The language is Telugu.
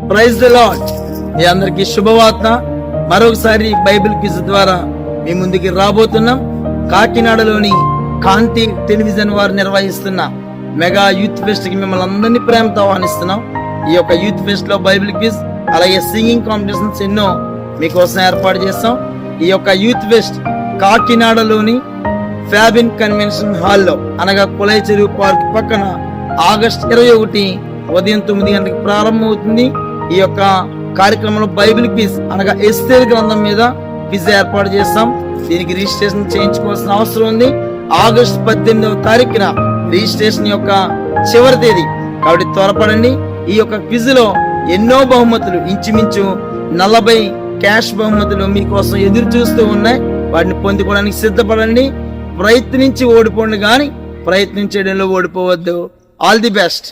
Praise the lord. మీ అందరికి శుభవార్త. మరొకసారి బైబిల్ క్విజ్ ద్వారా మీ ముందుకి రాబోతున్నాం. కాకినాడలోని కాంతి టెలివిజన్ వారు నిర్వహిస్తున్న మెగా యూత్ ఫెస్ట్ కి మిమ్మల్ని అందరినీ ప్రేమతో ఆహ్వానిస్తున్నాం. ఈ యొక్క యూత్ ఫెస్ట్ లో బైబిల్ క్విజ్ అలాగే సింగింగ్ కాంపిటీషన్స్ ఎన్నో మీకోసం ఏర్పాటు చేస్తాం. ఈ యొక్క యూత్ ఫెస్ట్ కాకినాడలోని ఫ్యాబిన్ కన్వెన్షన్ హాల్లో అనగా కులై చెరువు పార్క్ పక్కన ఆగస్టు 21 ఉదయం 9 గంటలకు ప్రారంభమవుతుంది. ఈ యొక్క కార్యక్రమంలో బైబిల్ క్విజ్ అనగా ఎస్తేరు గ్రంథం మీద క్విజ్ ఏర్పాటు చేస్తాం. దీనికి రిజిస్ట్రేషన్ చేయించుకోవాల్సిన అవసరం ఉంది. ఆగస్టు 18వ తారీఖున రిజిస్ట్రేషన్ యొక్క చివరి తేదీ కాబట్టి త్వరపడండి. ఈ యొక్క క్విజ్ లో ఎన్నో బహుమతులు, ఇంచుమించు 40 క్యాష్ బహుమతులు మీకోసం ఎదురు చూస్తూ ఉన్నాయి. వాటిని పొందుకోవడానికి సిద్ధపడండి. ప్రయత్నించి ఓడిపోండి కానీ ప్రయత్నించడంలో ఓడిపోవద్దు. All the best.